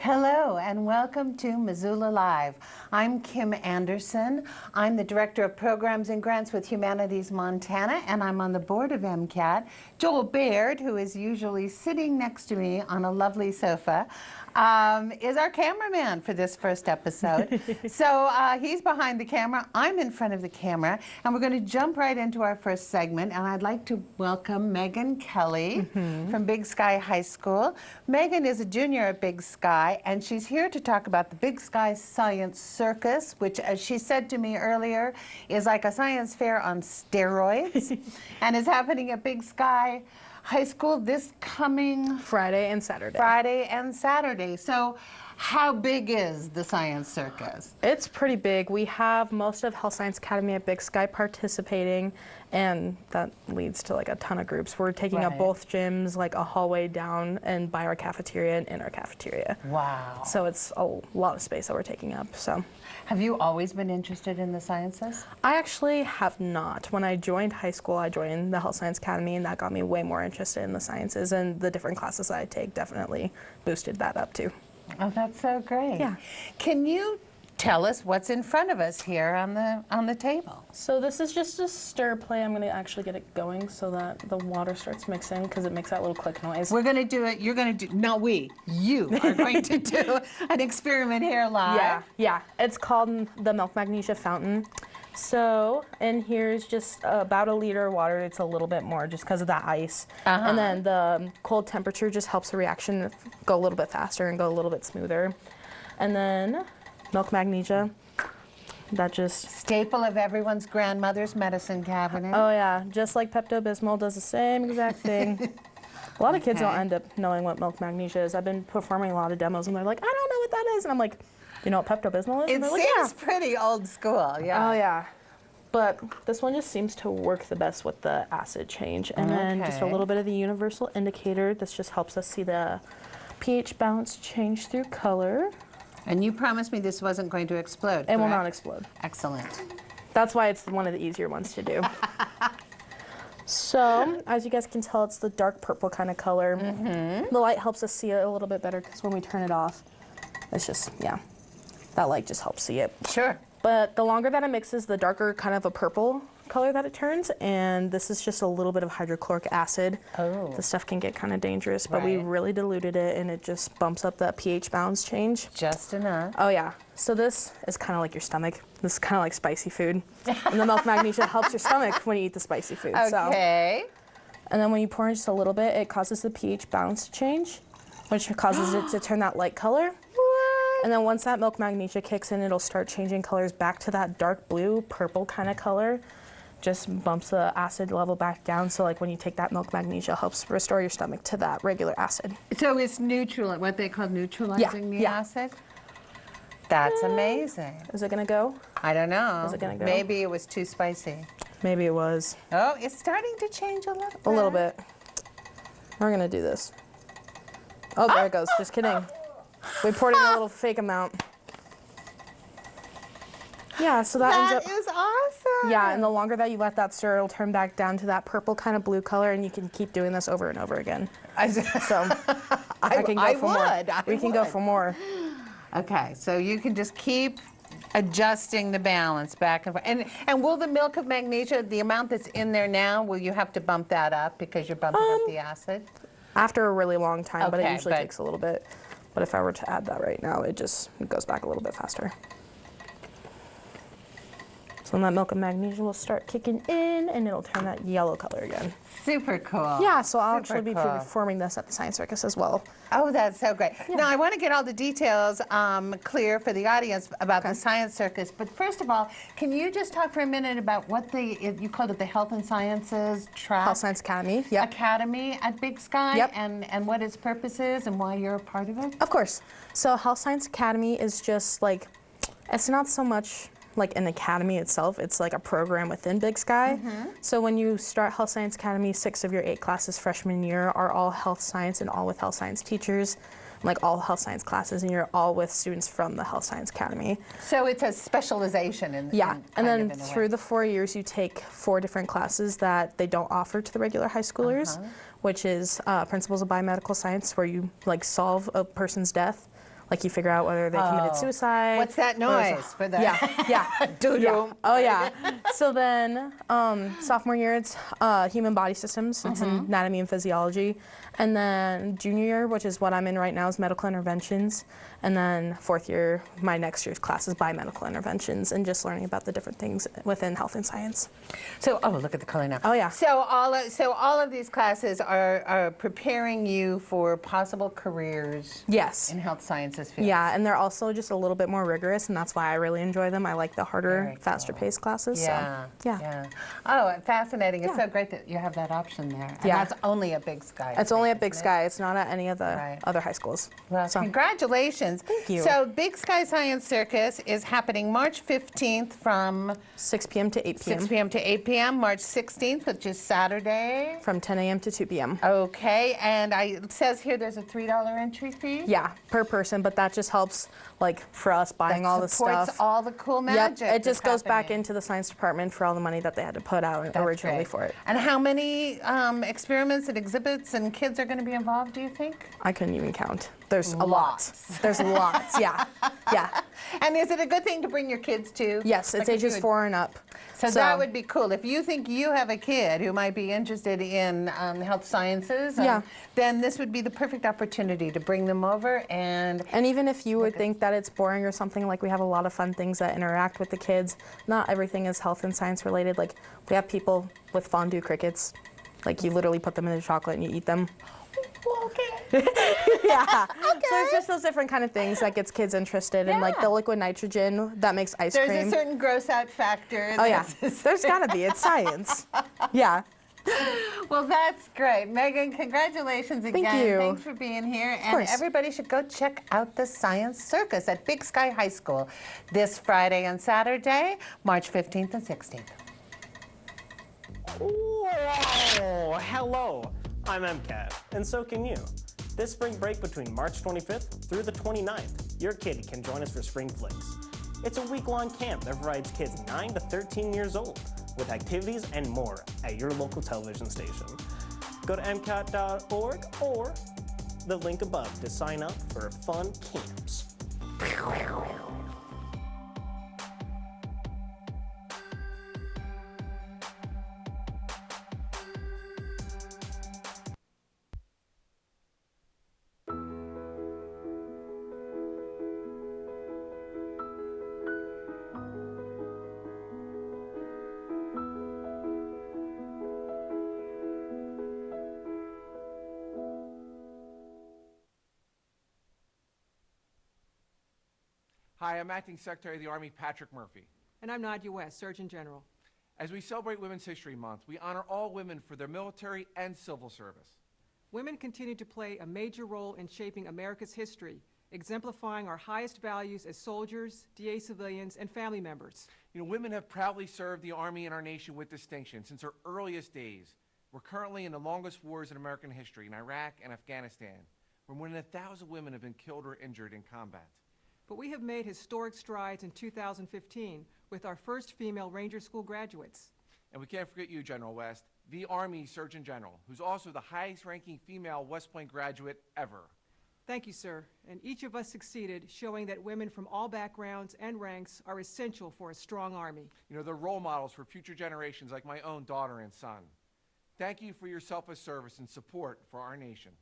Hello and welcome to Missoula Live. I'm Kim Anderson. I'm the Director of Programs and Grants with Humanities Montana, and I'm on the board of MCAT. Joel Baird, who is usually sitting next to me on a lovely sofa, is our cameraman for this first episode. So he's behind the camera, I'm in front of the camera, and we're going to jump right into our first segment, and I'd like to welcome Megan Kelly from Big Sky High School. Megan is a junior at Big Sky, and she's here to talk about the Big Sky Science Circus, which, as she said to me earlier, is like a science fair on steroids, and is happening at Big Sky High School this coming Friday and Saturday. So how big is the Science Circus? It's pretty big. We have most of Health Science Academy at Big Sky participating, and that leads to like a ton of groups. We're taking up both gyms, like a hallway down and by our cafeteria and in our cafeteria. Wow. So it's a lot of space that we're taking up. So. Have you always been interested in the sciences? I actually have not. When I joined high school, I joined the Health Science Academy, and that got me way more interested in the sciences, and the different classes that I take definitely boosted that up too. Oh, that's so great. Yeah. Can you tell us what's in front of us here on the table? So this is just a stir play. I'm going to actually get it going so that the water starts mixing, because it makes that little click noise. We're going to do it. You're going to do, not we, you are going to do an experiment here live. Yeah. It's called the Milk Magnesia Fountain. So, and here's just about a liter of water. It's a little bit more just because of that ice. And then the cold temperature just helps the reaction go a little bit faster and go a little bit smoother. And then milk magnesia, that just... Staple of everyone's grandmother's medicine cabinet. Oh yeah, just like Pepto-Bismol does the same exact thing. A lot of kids don't end up knowing what milk magnesia is. I've been performing a lot of demos and they're like, I don't know what that is. And I'm like, you know what Pepto-Bismol is? It and seems like, pretty old school, yeah. Oh yeah. But this one just seems to work the best with the acid change. And then just a little bit of the universal indicator. This just helps us see the pH balance change through color. And you promised me this wasn't going to explode, It will correct? not explode. Excellent. That's why it's one of the easier ones to do. So, as you guys can tell, it's the dark purple kind of color. The light helps us see it a little bit better, because when we turn it off, it's just, that light just helps see it. Sure. But the longer that it mixes, the darker kind of a purple color that it turns, and this is just a little bit of hydrochloric acid. Oh. The stuff can get kind of dangerous, but we really diluted it, and it just bumps up that pH balance change. Just enough. Oh yeah. So this is kind of like your stomach. This is kind of like spicy food. And the milk magnesia helps your stomach when you eat the spicy food. Okay. And then when you pour in just a little bit, it causes the pH balance to change, which causes it to turn that light color. And then once that milk magnesia kicks in, it'll start changing colors back to that dark blue, purple kind of color. Just bumps the acid level back down. So like when you take that milk magnesia, helps restore your stomach to that regular acid. So it's neutral, what they call neutralizing the acid? That's amazing. Is it gonna go? I don't know. Is it gonna go? Maybe it was too spicy. Maybe it was. Oh, it's starting to change a little bit. A little bit. We're gonna do this. Oh, there it goes. Just kidding. We poured in a little fake amount. Yeah, so that ends up... That is awesome. Yeah, and the longer that you let that stir, it'll turn back down to that purple kind of blue color, and you can keep doing this over and over again. So I can go for more. We can go for more. Okay, so you can just keep adjusting the balance back and forth. And will the milk of magnesia, the amount that's in there now, will you have to bump that up because you're bumping up the acid? After a really long time, but it Okay, usually takes a little bit. But if I were to add that right now, it goes back a little bit faster. So then that milk and magnesia will start kicking in, and it'll turn that yellow color again. Super cool. Yeah, so I'll actually be performing this at the Science Circus as well. Oh, that's so great. Now, I want to get all the details clear for the audience about the Science Circus. But first of all, can you just talk for a minute about what you called it the Health and Sciences Track? Health Science Academy, Academy at Big Sky, and what its purpose is and why you're a part of it? Of course. So Health Science Academy is just like, it's not so much like an academy itself, it's like a program within Big Sky. So when you start Health Science Academy, 6 of your 8 classes freshman year are all health science and all with health science teachers, like all health science classes, and you're all with students from the Health Science Academy. So it's a specialization in and then through the 4 years you take 4 different classes that they don't offer to the regular high schoolers, which is Principles of Biomedical Science, where you like solve a person's death. Like you figure out whether they committed suicide. What's that noise for the? Yeah. Doo-doo. Yeah. Oh yeah. So then sophomore year it's human body systems. It's anatomy and physiology. And then junior year, which is what I'm in right now, is medical interventions. And then fourth year, my next year's class is biomedical interventions and just learning about the different things within health and science. So, oh, look at the color now. Oh, yeah. So all of these classes are preparing you for possible careers. Yes. In health sciences field. Yeah, and they're also just a little bit more rigorous, and that's why I really enjoy them. I like the harder, Very faster cool. paced classes. Yeah. So, yeah. Oh, fascinating. It's Yeah. so great that you have that option there. And Yeah. that's only at Big Sky. It's only at Big isn't it? Sky. It's not at any of the Right. other high schools. Well, So, congratulations. Thank you. So Big Sky Science Circus is happening March 15th from 6 p.m. to 8 p.m. 6 p.m. to 8 p.m., March 16th, which is Saturday. From 10 a.m. to 2 p.m. Okay, and it says here there's a $3 entry fee. Yeah, per person, but that just helps, like, for us buying all the supports stuff. all the cool Yep, magic. it just that's goes back happening. into the science department for all the money that they had to put out That's originally great. for it. And how many experiments and exhibits and kids are going to be involved, do you think? I couldn't even count. There's a lot. Lots. There's lots, yeah. Yeah. And is it a good thing to bring your kids to? Yes, it's Like if you ages would- 4 and up. So that would be cool. If you think you have a kid who might be interested in health sciences, Yeah. then this would be the perfect opportunity to bring them over and And even if you would think that it's boring or something, like we have a lot of fun things that interact with the kids. Not everything is health and science related. Like we have people with fondue crickets. Like you literally put them in the chocolate and you eat them. okay. Yeah. So it's just those different kind of things that gets kids interested in, like the liquid nitrogen that makes ice There's cream. a certain gross out factor. Oh yeah. There's gotta be. It's science. Yeah. Well, that's great. Megan, congratulations again. Thank you. Thanks for being here. And course. everybody should go check out the Science Circus at Big Sky High School this Friday and Saturday, March 15th and 16th. Whoa! Hello, I'm MCAT, and so can you. This spring break between March 25th through the 29th, your kid can join us for Spring Flicks. It's a week-long camp that provides kids 9 to 13 years old with activities and more at your local television station. Go to MCAT.org or the link above to sign up for fun camps. Hi, I'm Acting Secretary of the Army Patrick Murphy. And I'm Nadia West, Surgeon General. As we celebrate Women's History Month, we honor all women for their military and civil service. Women continue to play a major role in shaping America's history, exemplifying our highest values as soldiers, DA civilians, and family members. You know, women have proudly served the Army and our nation with distinction since our earliest days. We're currently in the longest wars in American history in Iraq and Afghanistan, where more than 1,000 women have been killed or injured in combat. But we have made historic strides in 2015 with our first female Ranger School graduates. And we can't forget you, General West, the Army Surgeon General, who's also the highest-ranking female West Point graduate ever. Thank you, sir. And each of us succeeded, showing that women from all backgrounds and ranks are essential for a strong Army. You know, they're role models for future generations like my own daughter and son. Thank you for your selfless service and support for our nation.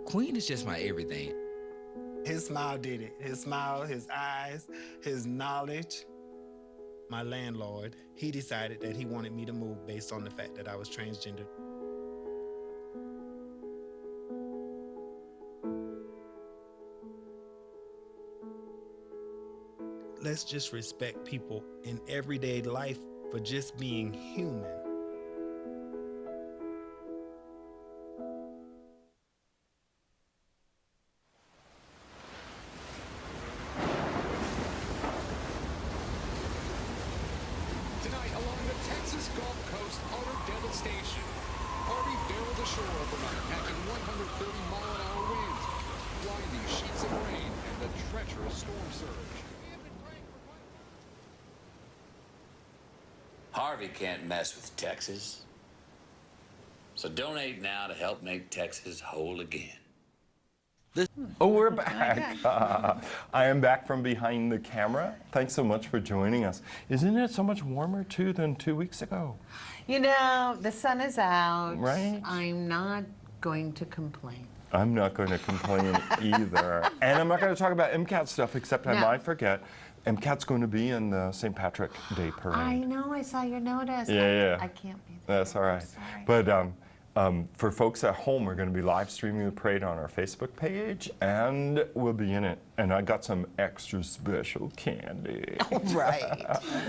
Queen is just my everything. His smile did it. His smile, his eyes, his knowledge. My landlord, he decided that he wanted me to move based on the fact that I was transgender. Let's just respect people in everyday life for just being human. Tonight, along the Texas Gulf Coast, utter devastation. Harvey barreled ashore overnight, packing 130-mile-an-hour winds, blinding sheets of rain, and the treacherous storm surge. Harvey can't mess with Texas. So donate now to help make Texas whole again. Oh, we're back. I am back from behind the camera. Thanks so much for joining us. Isn't it so much warmer, too, than 2 weeks ago? You know, the sun is out. Right. I'm not going to complain. I'm not going to complain either. And I'm not going to talk about MCAT stuff, except I No. might forget. MCAT's going to be in the St. Patrick Day Parade. I know, I saw your notice. Yeah. I can't be there. That's all right. Sorry. But for folks at home, we're going to be live streaming the parade on our Facebook page, and we'll be in it. And I got some extra special candy. Right.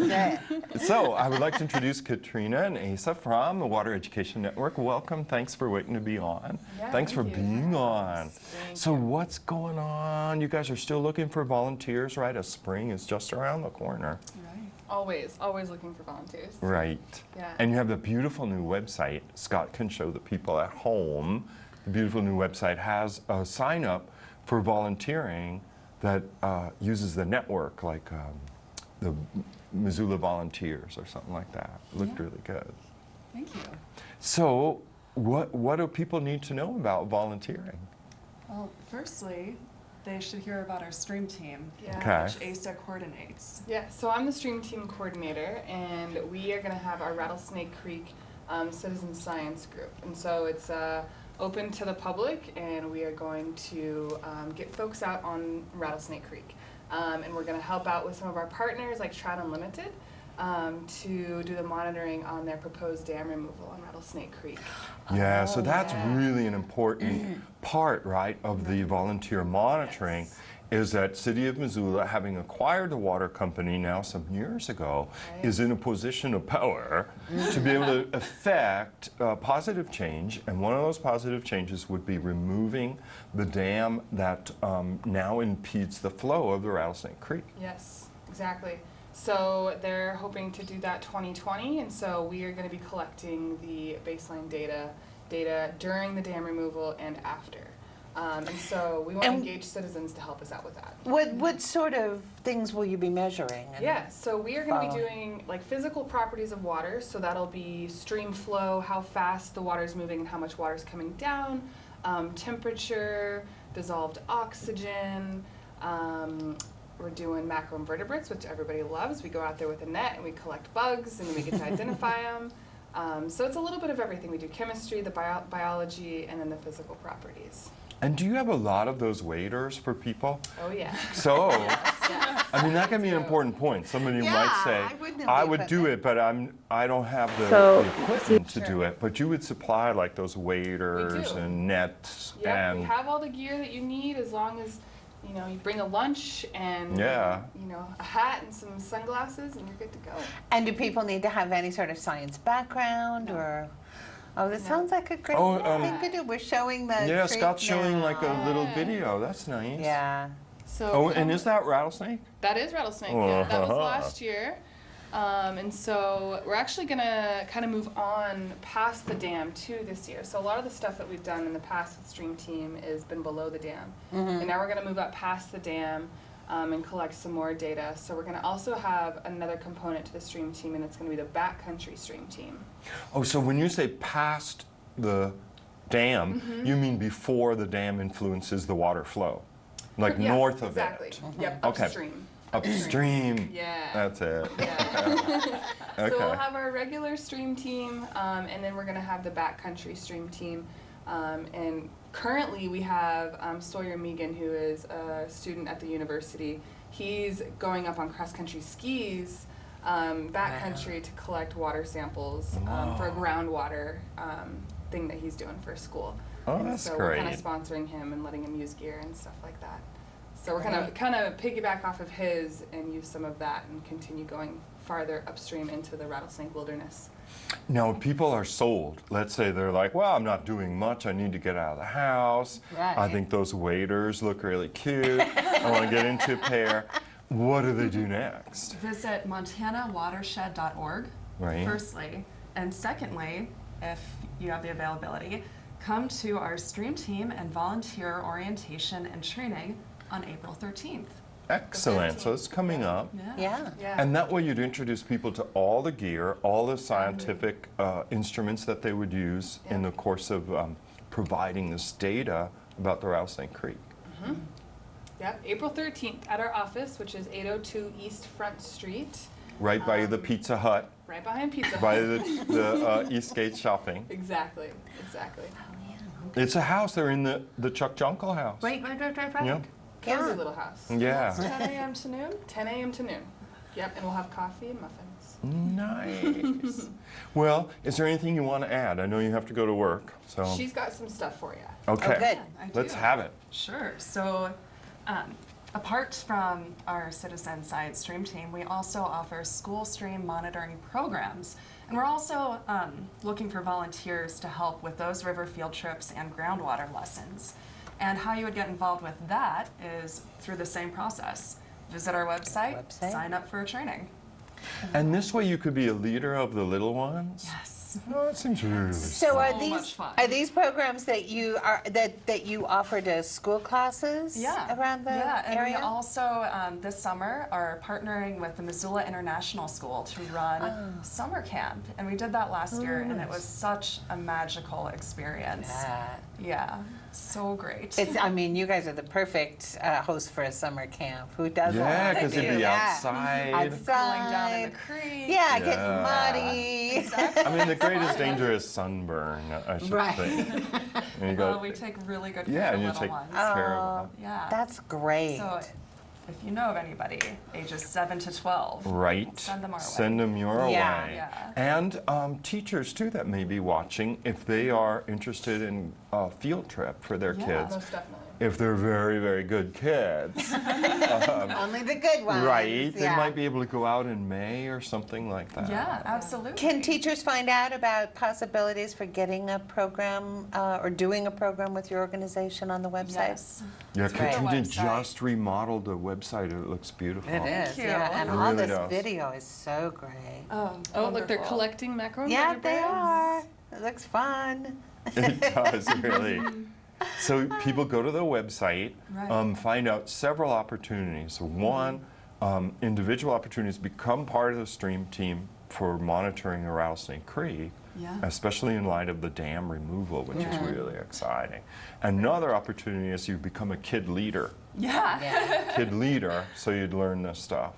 Yeah. So I would like to introduce Katrina and Asa from the Water Education Network. Welcome. Thanks for waiting to be on. Yeah, Thanks for thank you. being on. Thank So what's going on? You guys are still looking for volunteers, right? As spring is just around the corner. Right. Always looking for volunteers. Right. Yeah. And you have the beautiful new website. Scott can show the people at home. The beautiful new website has a sign up for volunteering that uses the network, like the Missoula Volunteers or something like that. Looked Yeah. really good. Thank you. So what do people need to know about volunteering? Well, firstly, they should hear about our stream team, Okay. which ASA coordinates. Yeah, so I'm the stream team coordinator, and we are going to have our Rattlesnake Creek Citizen Science Group. And so it's open to the public, and we are going to get folks out on Rattlesnake Creek. And we're going to help out with some of our partners, like Trout Unlimited, to do the monitoring on their proposed dam removal on Rattlesnake Creek. Yeah, so that's yeah. really an important part, right, of the volunteer monitoring, Yes. is that City of Missoula, having acquired the water company now some years ago, is in a position of power to be able to affect positive change, and one of those positive changes would be removing the dam that now impedes the flow of the Rattlesnake Creek. Yes, exactly. So they're hoping to do that 2020, and so we are going to be collecting the baseline data during the dam removal and after. And so we want to And- engage citizens to help us out with that. What sort of things will you be measuring? And- Yeah, so we are going to be Follow. doing like physical properties of water. So that'll be stream flow, how fast the water is moving and how much water is coming down, temperature, dissolved oxygen. We're doing macroinvertebrates, which everybody loves. We go out there with a net and we collect bugs and we get to identify them. So it's a little bit of everything. We do chemistry, the biology, and then the physical properties. And do you have a lot of those waders for people? Oh yeah. So, Yes. I mean, that can be an important point. Somebody Yeah, might say, I would know the I would do equipment." it, but I don't have the, So- the equipment to do it. But you would supply like those waders do. and nets Yep, and we have all the gear that you need as long as you bring a lunch and Yeah. a hat and some sunglasses and you're good to go. And do people need to have any sort of science background or? Oh, this sounds like a great Oh, thing to do. We're showing the. yeah, creek Scott's showing now. like a little video. That's nice. Yeah. So Oh, and is that rattlesnake? that is rattlesnake? Yeah, that was Uh-huh. last year. And so we're actually gonna kind of move on past the dam too this year. So a lot of the stuff that we've done in the past with Stream Team has been below the dam, and now we're gonna move up past the dam and collect some more data. So we're gonna also have another component to the Stream Team, and it's gonna be the backcountry Stream Team. Oh, so when you say past the dam, you mean before the dam influences the water flow? Like Yeah, north of exactly. it? Yep, Okay. upstream. Upstream. Yeah. That's it. Yeah. Okay. So we'll have our regular stream team, and then we're going to have the backcountry stream team. And currently we have Sawyer Megan, who is a student at the university. He's going up on cross-country skis backcountry to collect water samples for a groundwater thing that he's doing for school. Oh, And that's so we're kind great. of sponsoring him and letting him use gear and stuff like that. So we're kind of piggyback off of his and use some of that and continue going farther upstream into the rattlesnake wilderness. Now, people are sold. Let's say they're like, well, I'm not doing much. I need to get out of the house. I Right. think those waders look really cute. I want to get into a pair. What do they do next? Visit montanawatershed.org, Right. firstly. And secondly, if you have the availability, come to our stream team and volunteer orientation and training on April 13th. Excellent. So it's coming up. Yeah. Yeah. And that way you'd introduce people to all the gear, all the scientific instruments that they would use in the course of providing this data about the Rattlesnake Creek. Yep, April 13th at our office, which is 802 East Front Street, Right by the Pizza Hut, right behind Pizza by Hut. the Eastgate Shopping. Exactly. It's a house. They're in the Chuck Jonkel house. Right. Yeah. Cozy little house. Yeah. 10 a.m. to noon? 10 a.m. to noon. Yep, and we'll have coffee and muffins. Nice. Well, is there anything you want to add? I know you have to go to work, so. She's got some stuff for you. Okay. Oh, good. I Let's do. have it. Sure. So, apart from our citizen science stream team, we also offer school stream monitoring programs. And we're also looking for volunteers to help with those river field trips and groundwater lessons. And how you would get involved with that is through the same process. Visit our website, sign up for a training. And this way you could be a leader of the little ones? Yes. Oh, that seems really So are So much fun. these programs that you are that you offer to school classes around the and area? we also this summer are partnering with the Missoula International School to run summer camp, and we did that last year, and it was such a magical experience. Yeah, so great. I mean, you guys are the perfect host for a summer camp. Who does Yeah, that? because it'd be outside. Going down in the creek. Yeah, getting muddy. I mean, the greatest danger is sunburn, I should think. And you go, We take really good care yeah, of and you little take ones. care of them. Yeah. That's great. So if you know of anybody ages 7 to 12, Right. send them our way. Send them your Yeah. way. Yeah. And teachers, too, that may be watching, if they are interested in a field trip for their kids, Most definitely. if they're very, very good kids, Only the good ones. right, they yeah. might be able to go out in May or something like that. Yeah, absolutely. Can teachers find out about possibilities for getting a program or doing a program with your organization on the website? Yes. Yeah, That's great. Katrina Website. just remodeled the website. It looks beautiful. It is, you. yeah. And It all really this does. video is so great. Oh, look, they're wonderful. collecting macro Yeah, they invertebrates. are. It looks fun. It does, really. So people go to the website, Right. find out several opportunities. One, individual opportunities to become part of the stream team for monitoring the Rattlesnake Creek, Yeah. especially in light of the dam removal, which is really exciting. Another opportunity is you become a kid leader. Yeah. Kid leader, so you'd learn this stuff.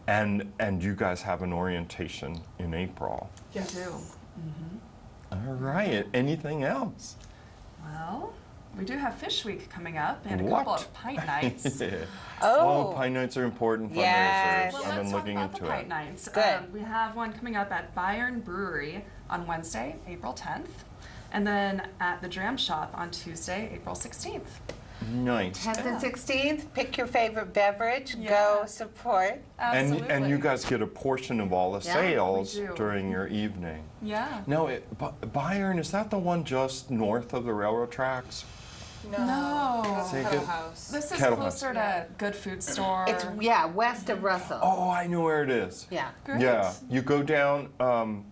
And you guys have an orientation in April. You do. All right, anything else? Well, we do have Fish Week coming up and a What? couple of pint nights. Oh, Pine Nights are important fundraisers. Yes. Well, I've let's been talk looking about the into pint it. nights. Good. We have one coming up at Bayern Brewery on Wednesday, April 10th, and then at the Dram Shop on Tuesday, April 16th. Nice. 10th and 16th, pick your favorite beverage, Yeah. go support. Absolutely. And you guys get a portion of all the Yeah, sales we do. during your evening. Yeah. No, Bayern, is that the one just north of the railroad tracks? No. That's Say Kettle good- House. This is Kettle closer to Good Food Store. It's, west of Russell. Oh, I know where it is. Yeah. Great. Yeah, you go down, help me.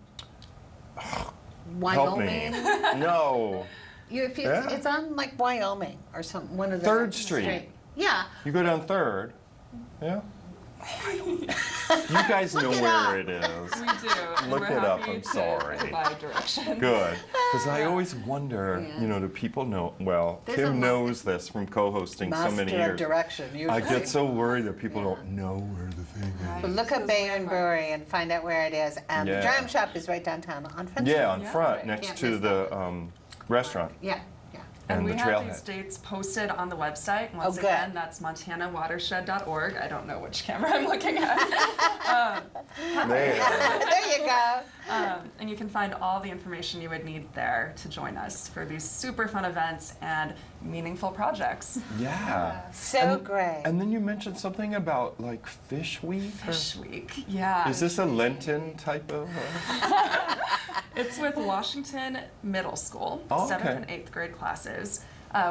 Wyoming. No, Yeah. It's on like Wyoming or some one of the 3rd Street. Yeah. you go down 3rd. Yeah? You guys know it where up. it is. We do. and Look we're it up, happy I'm to sorry. provide directions. Good, because I always wonder, Yeah. do people know? Well, There's a Kim lot- knows this from co-hosting so many Master of years. direction, usually. I get so worried that people don't know where the thing is. But look up Bayern Brewery and find out where it is. And Yeah. the Dram Shop is right downtown on Front Street. Yeah, on Yeah. front, Right. next Can't to miss the restaurant Yeah, yeah. And and we the have these trailhead. dates posted on the website. Once good. again, that's montanawatershed.org. I don't know which camera I'm looking at. There. There you go. And you can find all the information you would need there to join us for these super fun events and meaningful projects. Yeah. So great. And then you mentioned something about like Fish Week. or- Fish Week, yeah. Is this a Lenten type of? It's with Washington Middle School, Oh, 7th okay. and 8th grade classes.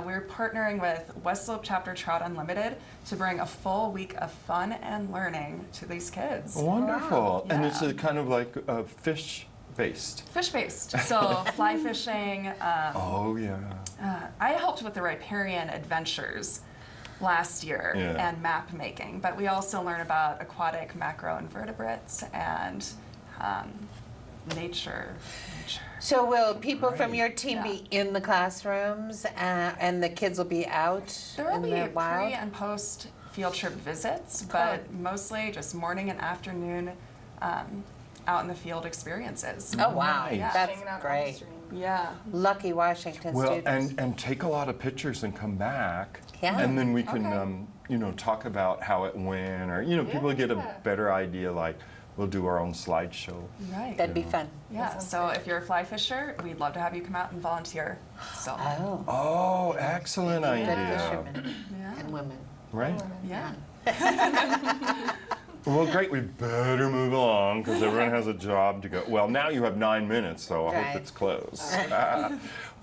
We're partnering with West Slope Chapter Trout Unlimited to bring a full week of fun and learning to these kids. Wonderful. And it's Yeah. a kind of like fish based. Fish based, so fly fishing. Oh yeah. I helped with the riparian adventures. last year Yeah. and map making, but we also learn about aquatic macroinvertebrates and nature. So will people from Great. your team be in the classrooms and the kids will be out There will in be the wild? pre and post field trip visits, but mostly just morning and afternoon out in the field experiences. Oh, wow. Nice. That's Hanging out on the great. stream. Yeah. Lucky Washington Well, students. and take a lot of pictures and come back. Yeah. And then we can, Okay. talk about how it went, or, people get a better idea, like, we'll do our own slideshow. Right. That'd be fun. Yeah, so if you're a fly fisher, we'd love to have you come out and volunteer. So, Oh, Oh, excellent good idea. fishermen yeah. and women. Right? Yeah. Well, great. We better move along because everyone has a job to go. Well, now you have 9 minutes, so I Right. hope it's close.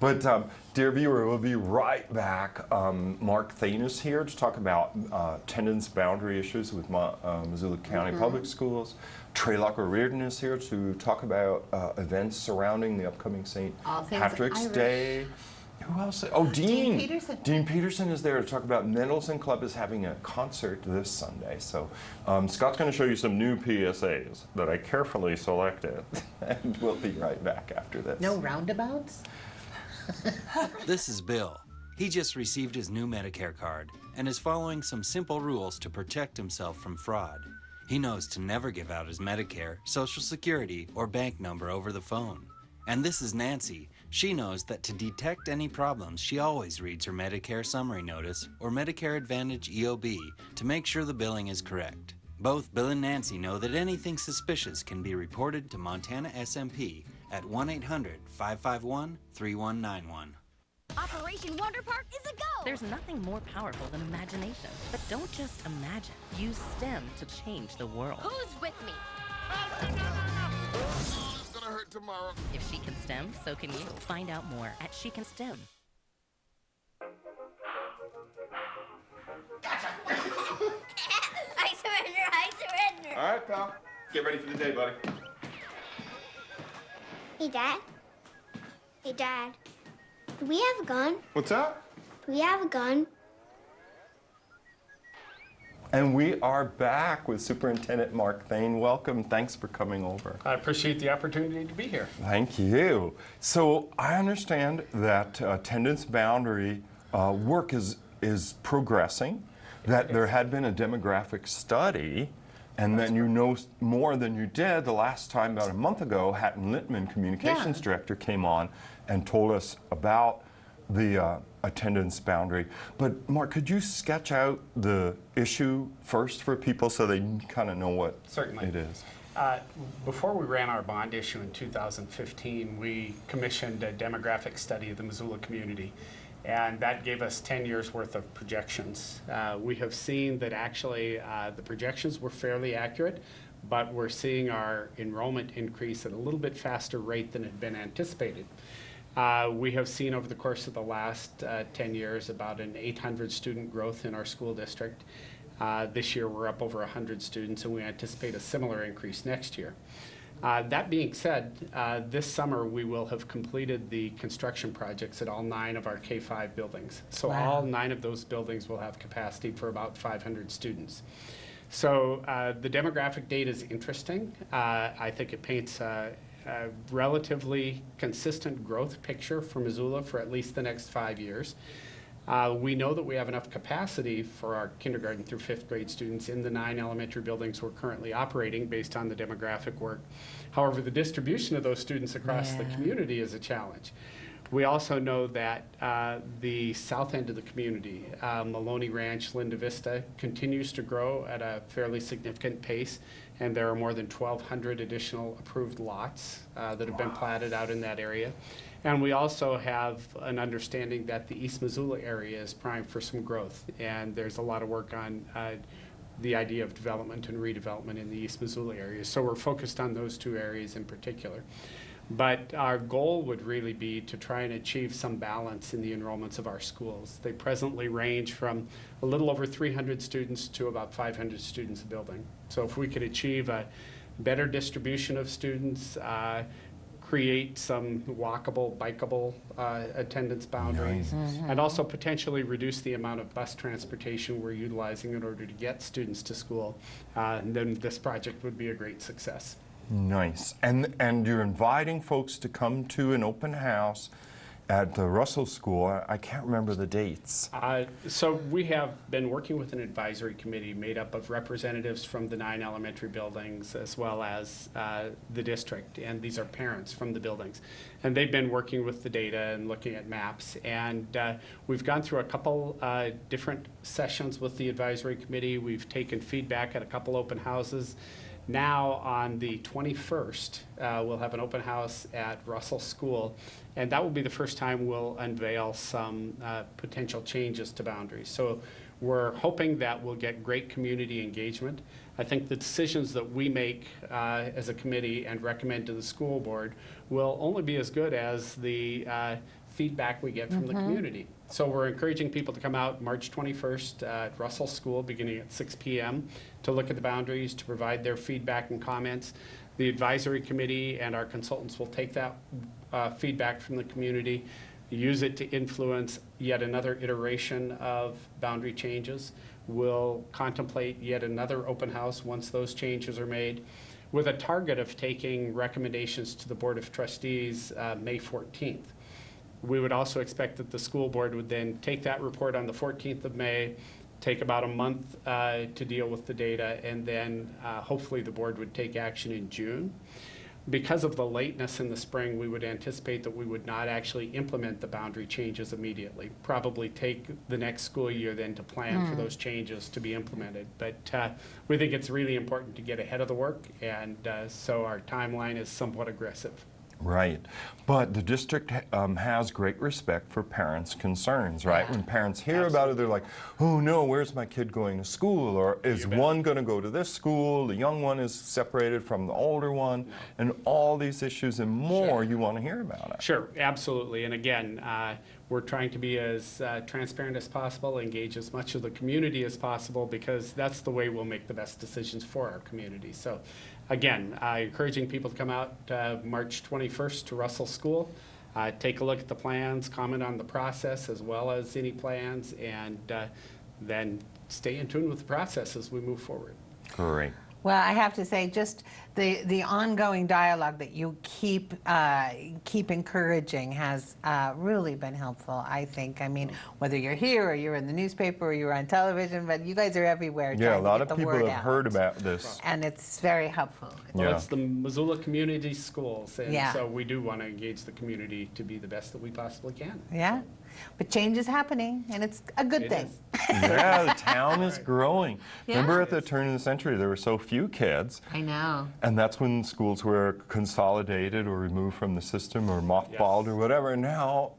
But, dear viewer, we'll be right back. Mark Thane is here to talk about attendance boundary issues with Missoula County Public Schools. Trey Locker-Reardon is here to talk about events surrounding the upcoming St. All things Patrick's Irish. Day. Who else? Oh, Dean. Peterson. Dean Peterson is there to talk about Mendelssohn Club is having a concert this Sunday. So Scott's going to show you some new PSAs that I carefully selected. And we'll be right back after this. No roundabouts? This is Bill. He just received his new Medicare card and is following some simple rules to protect himself from fraud. He knows to never give out his Medicare, Social Security, or bank number over the phone. And this is Nancy. She knows that to detect any problems, she always reads her Medicare Summary Notice or Medicare Advantage EOB to make sure the billing is correct. Both Bill and Nancy know that anything suspicious can be reported to Montana SMP at 1-800-551-3191. Operation Wonder Park is a go! There's nothing more powerful than imagination. But don't just imagine. Use STEM to change the world. Who's with me? It's gonna hurt tomorrow. If she can STEM, so can you. Find out more at She Can STEM. I surrender! All right, pal. Get ready for the day, buddy. Hey, Dad. Hey, Dad. Do we have a gun? What's that? Do we have a gun? And we are back with Superintendent Mark Thane. Welcome. Thanks for coming over. I appreciate the opportunity to be here. Thank you. So I understand that attendance boundary work is progressing, that there had been a demographic study, and then you know more than you did the last time, about a month ago. Hatton Littman, Communications Director, came on and told us about the attendance boundary. But Mark, could you sketch out the issue first for people so they kind of know what Certainly. it is? Before we ran our bond issue in 2015, we commissioned a demographic study of the Missoula community, and that gave us 10 years worth of projections. We have seen that actually the projections were fairly accurate, but we're seeing our enrollment increase at a little bit faster rate than had been anticipated. We have seen over the course of the last 10 years about an 800 student growth in our school district. This year we're up over 100 students, and we anticipate a similar increase next year. That being said, this summer we will have completed the construction projects at all 9 of our K-5 buildings. So Wow. all 9 of those buildings will have capacity for about 500 students. So the demographic data is interesting. I think it paints a relatively consistent growth picture for Missoula for at least the next 5 years. We know that we have enough capacity for our kindergarten through 5th grade students in the 9 elementary buildings we're currently operating based on the demographic work. However, the distribution of those students across the community is a challenge. We also know that the south end of the community, Maloney Ranch, Linda Vista, continues to grow at a fairly significant pace, and there are more than 1,200 additional approved lots that have been platted out in that area. And we also have an understanding that the East Missoula area is primed for some growth, and there's a lot of work on the idea of development and redevelopment in the East Missoula area. So we're focused on those 2 areas in particular. But our goal would really be to try and achieve some balance in the enrollments of our schools. They presently range from a little over 300 students to about 500 students a building. So if we could achieve a better distribution of students, create some walkable, bikeable attendance boundaries, and also potentially reduce the amount of bus transportation we're utilizing in order to get students to school, then this project would be a great success. Nice. And you're inviting folks to come to an open house at the Russell School. I can't remember the dates. So we have been working with an advisory committee made up of representatives from the 9 elementary buildings as well as the district, and these are parents from the buildings. And they've been working with the data and looking at maps, and we've gone through a couple different sessions with the advisory committee. We've taken feedback at a couple open houses. Now on the 21st, we'll have an open house at Russell School, and that will be the first time we'll unveil some potential changes to boundaries. So we're hoping that we'll get great community engagement. I think the decisions that we make as a committee and recommend to the school board will only be as good as the feedback we get from the community. So we're encouraging people to come out March 21st at Russell School beginning at 6 p.m. to look at the boundaries, to provide their feedback and comments. The advisory committee and our consultants will take that feedback from the community, use it to influence yet another iteration of boundary changes. We'll contemplate yet another open house once those changes are made, with a target of taking recommendations to the Board of Trustees May 14th. We would also expect that the school board would then take that report on the 14th of May, take about a month to deal with the data, and then hopefully the board would take action in June. Because of the lateness in the spring, we would anticipate that we would not actually implement the boundary changes immediately. Probably take the next school year then to plan for those changes to be implemented. But we think it's really important to get ahead of the work, and so our timeline is somewhat aggressive. Right. But the district has great respect for parents' concerns, right? When parents hear about it, they're like, oh no, where's my kid going to school? Or is one going to go to this school? The young one is separated from the older one. And all these issues and more, you want to hear about it. Sure, absolutely. And again, we're trying to be as transparent as possible, engage as much of the community as possible, because that's the way we'll make the best decisions for our community. So again, encouraging people to come out March 21st to Russell School, take a look at the plans, comment on the process as well as any plans, and then stay in tune with the process as we move forward. Great. Well, I have to say, just the ongoing dialogue that you keep encouraging has really been helpful, I think. I mean, whether you're here or you're in the newspaper or you're on television, but you guys are everywhere. Yeah, a lot of trying to get the people word have out. heard about this. And it's very helpful. Well, it's the Missoula Community Schools, and Yeah. so we do want to engage the community to be the best that we possibly can. Yeah. But change is happening, and it's a good thing. Yeah, the town is growing. Remember at the turn of the century, there were so few kids. I know. And that's when schools were consolidated or removed from the system or mothballed or whatever. And now,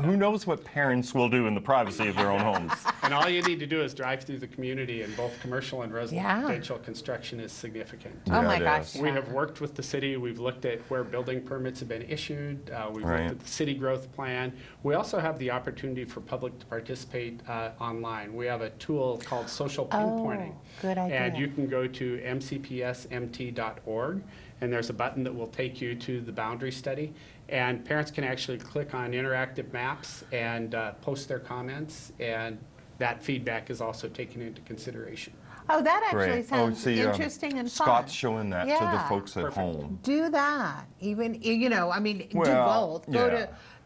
who knows what parents will do in the privacy of their own homes. And all you need to do is drive through the community, and both commercial and residential construction is significant. Oh my gosh. We have worked with the city. We've looked at where building permits have been issued. We've looked at the city growth plan. We also have the opportunity for public to participate online. We have a tool called social pinpointing. Good idea. And you can go to mcpsmt.org, and there's a button that will take you to the boundary study. And parents can actually click on interactive maps and post their comments, and that feedback is also taken into consideration. Oh, that actually Great. sounds interesting and fun. Scott's showing that to the Yeah. folks at home. Do that. Even, I mean, do Well, both.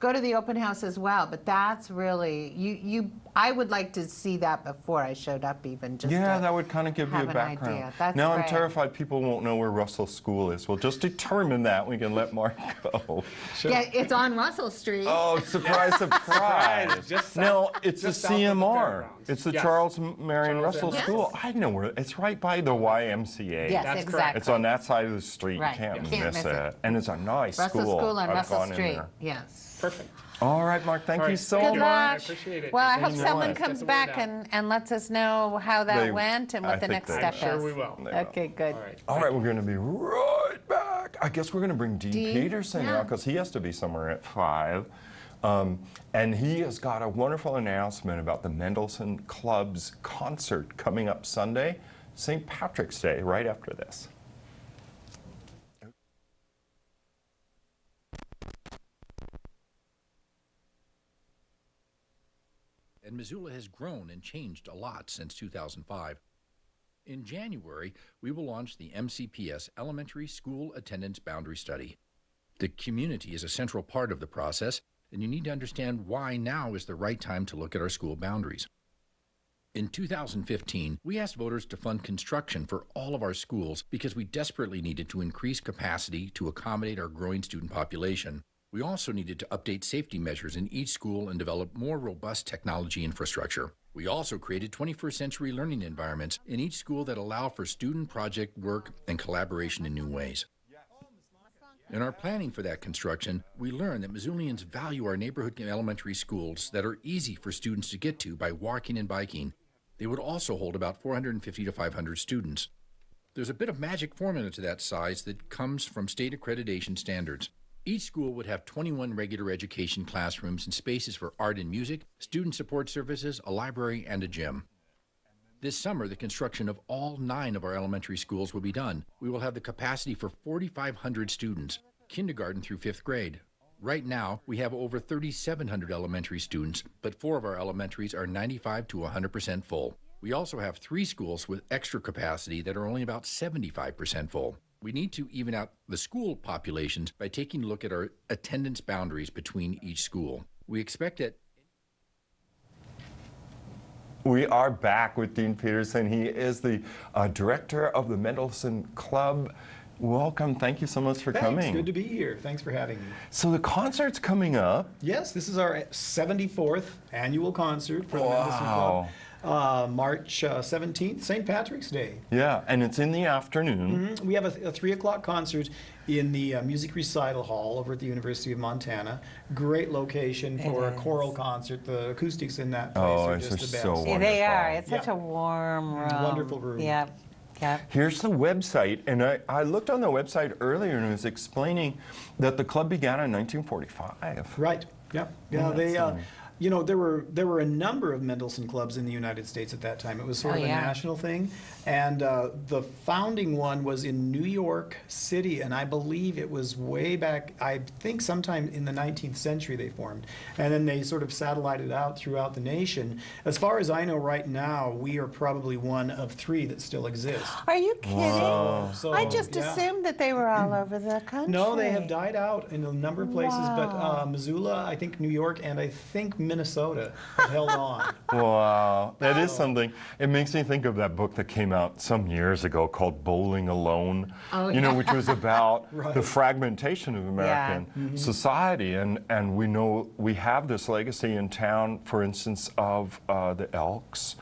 Go to the open house as well. But that's really, I would like to see that before I showed up even. Just Yeah, to that would kind of give you a have an background. idea. That's Now I'm great. terrified people won't know where Russell School is. We'll just determine that. We can let Mark go. Yeah, it's on Russell Street. Oh, surprise, surprise. No, it's the just south of the CMR. fairgrounds. It's the Yes. Charles Marion Charles Russell M. School. I know where. It's right by the YMCA. Yes, That's exactly. It's on that side of the street. Right. You can't, Can't miss miss it. it. And it's a nice Russell school. School on I've Russell gone in Street. there. Yes. Perfect. All right, Mark, thank you so Good much. luck. appreciate it. Well, I Thank hope you. someone Get comes the word back out. and lets us know how that They- went and I what the think next they step will. is. Sure we will. They will. Okay, good. All right. All right, we're going to be right back. I guess we're going to bring Dean Dean? Peterson Yeah. out because he has to be somewhere at 5. And he has got a wonderful announcement about the Mendelssohn Club's concert coming up Sunday, St. Patrick's Day, right after this. and Missoula has grown and changed a lot since 2005. In January, we will launch the MCPS Elementary School Attendance Boundary Study. The community is a central part of the process, and you need to understand why now is the right time to look at our school boundaries. In 2015, we asked voters to fund construction for all of our schools because we desperately needed to increase capacity to accommodate our growing student population. We also needed to update safety measures in each school and develop more robust technology infrastructure. We also created 21st century learning environments in each school that allow for student project work and collaboration in new ways. In our planning for that construction, we learned that Missoulians value our neighborhood elementary schools that are easy for students to get to by walking and biking. They would also hold about 450 to 500 students. There's a bit of magic formula to that size that comes from state accreditation standards. Each school would have 21 regular education classrooms and spaces for art and music, student support services, a library, and a gym. This summer, the construction of all 9 of our elementary schools will be done. We will have the capacity for 4,500 students, kindergarten through 5th grade. Right now, we have over 3,700 elementary students, but 4 of our elementaries are 95 to 100% full. We also have 3 schools with extra capacity that are only about 75% full. We need to even out the school populations by taking a look at our attendance boundaries between each school. We expect that. We are back with Dean Peterson. He is the director of the Mendelssohn Club. Welcome. Thank you so much for coming. Thanks. Good to be here. Thanks for having me. So the concert's coming up. Yes, this is our 74th annual concert for the Mendelssohn Club. March 17th, St. Patrick's Day. Yeah, and it's in the afternoon. We have a 3 o'clock concert in the Music Recital Hall over at the University of Montana. Great location for a choral concert. The acoustics in that place are just the best. So wonderful. They are. It's such a warm room. Wonderful room. Yeah. Yeah. Here's the website, and I looked on the website earlier and it was explaining that the club began in 1945. Right. Yeah. Yeah. They. You know, there were a number of Mendelssohn clubs in the United States at that time. It was sort of a national thing. And the founding one was in New York City, and I believe it was way back, I think sometime in the 19th century they formed. And then they sort of satellited out throughout the nation. As far as I know right now, we are probably one of 3 that still exist. Are you kidding? So, I just assumed that they were all over the country. No, they have died out in a number of places, but Missoula, I think New York, and I think Minnesota have held on. Wow, that is something. It makes me think of that book that came out some years ago called Bowling Alone, you know, which was about the fragmentation of American society. And we know we have this legacy in town, for instance, of the Elks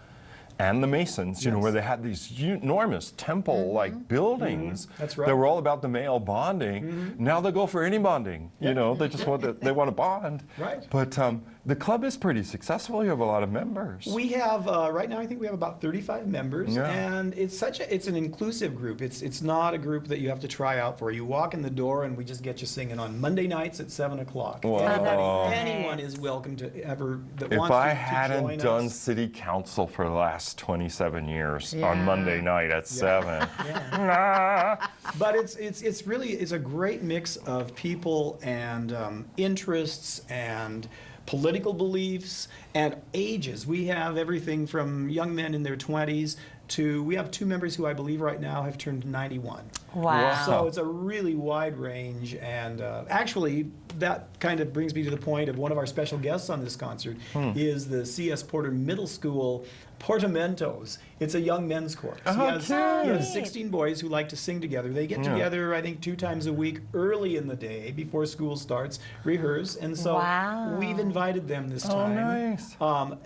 and the Masons, you know, where they had these enormous temple-like buildings that were all about the male bonding. Now they go for any bonding, you know, they just want they want to bond. Right. But the club is pretty successful. You have a lot of members. We have right now. I think we have about 35 members, and it's an inclusive group. It's not a group that you have to try out for. You walk in the door, and we just get you singing on Monday nights at 7 o'clock. Anyone is welcome to ever that wants to join us. If I hadn't done city council for the last 27 years on Monday night at 7, but it's really a great mix of people and interests and political beliefs and ages. We have everything from young men in their 20s to, we have 2 members who I believe right now have turned 91. Wow. So it's a really wide range, and actually that kind of brings me to the point of one of our special guests on this concert is the C.S. Porter Middle School Portamentos. It's a young men's chorus. He has 16 boys who like to sing together. They get together, I think, 2 times a week early in the day before school starts, rehearse, and so we've invited them this time.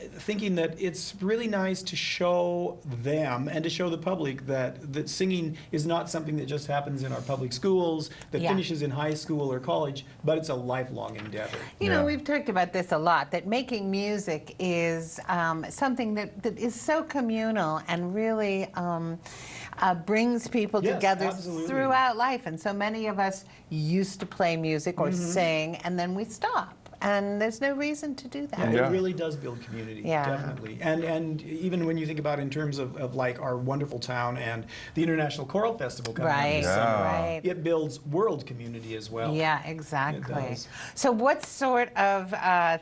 Thinking that it's really nice to show them and to show the public that singing is not something that just happens in our public schools, that finishes in high school or college, but it's a lifelong endeavor. You know, we've talked about this a lot, that making music is something that is so communal and really brings people together throughout life. And so many of us used to play music or sing, and then we stop. and there's no reason to do that. Yeah, it really does build community, definitely. And even when you think about in terms of like our wonderful town and the International Choral Festival coming up this summer, it builds world community as well. Yeah, exactly. It does. So what sort of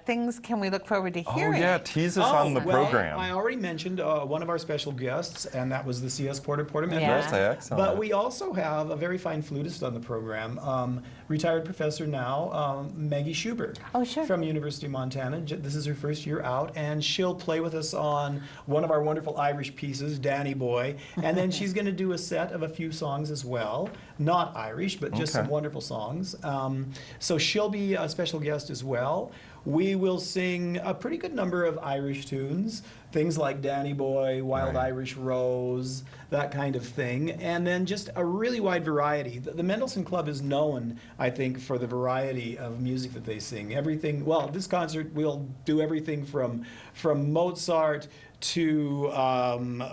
things can we look forward to hearing? Oh yeah, tease us on the program. I already mentioned one of our special guests, and that was the CS Porter Portamento. That's excellent. But we also have a very fine flutist on the program, retired professor now, Maggie Schubert from University of Montana. This is her first year out, and she'll play with us on one of our wonderful Irish pieces, Danny Boy, and then she's going to do a set of a few songs as well, not Irish, but just some wonderful songs. So she'll be a special guest as well. We will sing a pretty good number of Irish tunes, things like Danny Boy, Wild Irish Rose, that kind of thing, and then just a really wide variety. The Mendelssohn Club is known, I think, for the variety of music that they sing. Everything, well, this concert we'll do everything from Mozart to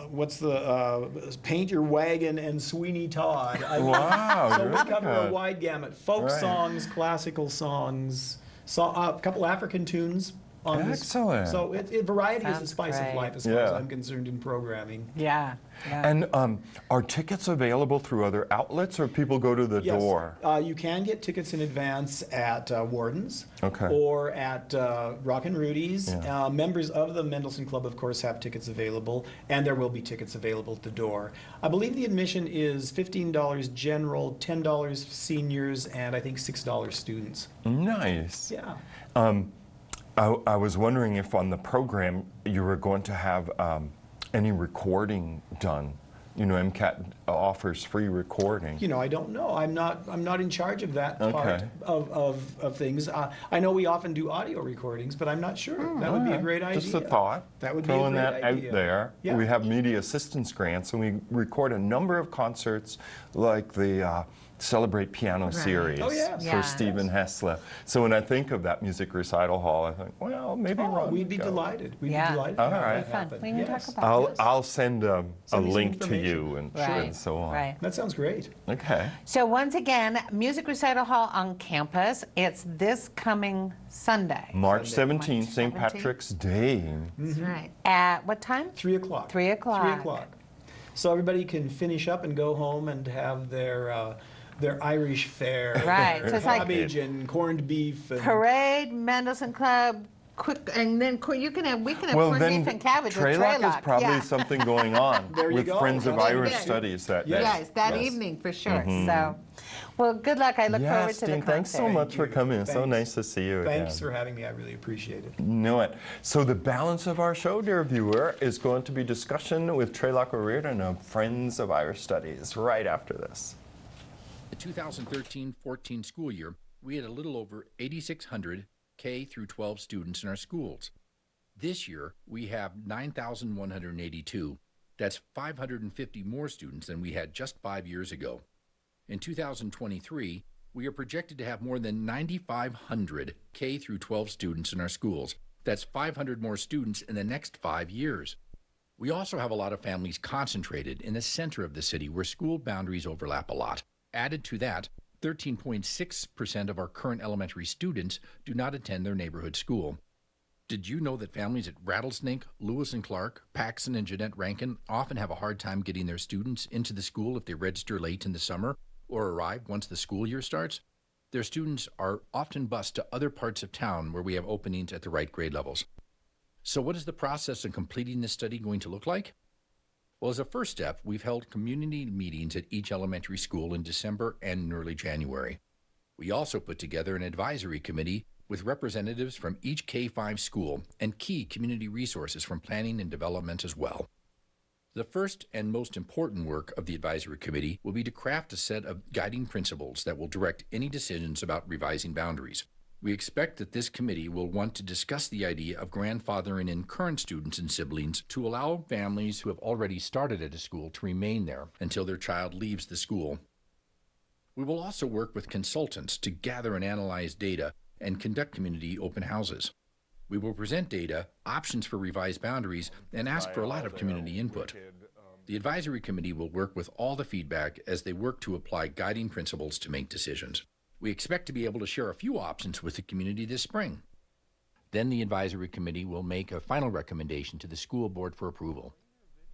what's the Paint Your Wagon and Sweeney Todd. Wow, so we really cover good. a wide gamut: folk songs, classical songs, a couple African tunes. Excellent. So variety is the spice of life, as far as Yeah. I'm concerned in programming. Yeah. And are tickets available through other outlets, or people go to the door? You can get tickets in advance at Warden's Okay. or at Rock and Rudy's. Members of the Mendelssohn Club, of course, have tickets available, and there will be tickets available at the door. I believe the admission is $15 general, $10 seniors, and I think $6 students. Nice. Yeah. I was wondering if on the program you were going to have any recording done. You know, MCAT offers free recording. You know, I don't know. I'm not in charge of that part of things. I know we often do audio recordings, but I'm not sure. That would be a great idea. Just a thought. That would Throwing be a great that idea. out there. Yeah. We have media assistance grants, and we record a number of concerts, like the Celebrate Piano series for Stephen Hessler. So when I think of that music recital hall, I think, well, maybe Ron we'd would be go. delighted. We'd be delighted. All to have right. that happen. We can talk about this. I'll send a Send me some link to information. you and so on. Right. That sounds great. Okay. So once again, Music Recital Hall on campus. It's this coming Sunday. March 17th, St. Patrick's Day. That's right. At what time? 3 o'clock. 3 o'clock. 3 o'clock. So everybody can finish up and go home and have their Irish fare, Right. So it's like cabbage and corned beef. And Parade, Mendelssohn Club, quick, and then we can have Well, corned then beef and cabbage with Treylock Treylock. is probably something going on There you with go. Friends of That's Irish good. Studies that day. Yes, that Yes. evening for sure. Mhm. So, well, good luck. I look forward Yes, to the Dean, concert. thanks so much for coming. So Thanks. nice to see you again. Thanks for having me. I really appreciate it. Know it. So the balance of our show, dear viewer, is going to be discussion with Treylock O'Riordan of Friends of Irish Studies right after this. The 2013-14 school year, we had a little over 8,600 K through 12 students in our schools. This year, we have 9,182. That's 550 more students than we had just 5 years ago. In 2023, we are projected to have more than 9,500 K through 12 students in our schools. That's 500 more students in the next 5 years. We also have a lot of families concentrated in the center of the city where school boundaries overlap a lot. Added to that, 13.6% of our current elementary students do not attend their neighborhood school. Did you know that families at Rattlesnake, Lewis and Clark, Paxson, and Jeanette Rankin often have a hard time getting their students into the school if they register late in the summer or arrive once the school year starts? Their students are often bused to other parts of town where we have openings at the right grade levels. So what is the process of completing this study going to look like? Well, as a first step, we've held community meetings at each elementary school in December and in early January. We also put together an advisory committee with representatives from each K-5 school and key community resources from planning and development as well. The first and most important work of the advisory committee will be to craft a set of guiding principles that will direct any decisions about revising boundaries. We expect that this committee will want to discuss the idea of grandfathering in current students and siblings to allow families who have already started at a school to remain there until their child leaves the school. We will also work with consultants to gather and analyze data and conduct community open houses. We will present data, options for revised boundaries, and ask for a lot of community input. The advisory committee will work with all the feedback as they work to apply guiding principles to make decisions. We expect to be able to share a few options with the community this spring. Then the advisory committee will make a final recommendation to the school board for approval.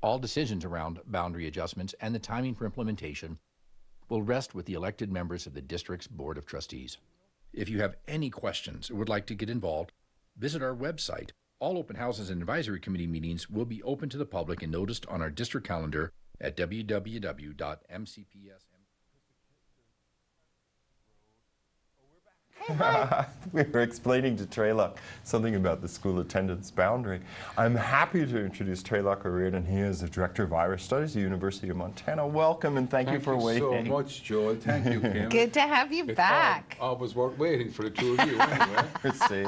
All decisions around boundary adjustments and the timing for implementation will rest with the elected members of the district's Board of Trustees. If you have any questions or would like to get involved, visit our website. All open houses and advisory committee meetings will be open to the public and noticed on our district calendar at www.mcps. We were explaining to Treylock something about the school attendance boundary. I'm happy to introduce Treylock O'Riordan. He is the Director of Irish Studies at the University of Montana. Welcome and thank you for waiting. Thank you so much, Joel. Thank you, Kim. Good to have you back. Always worth waiting for the two of you anyway. See?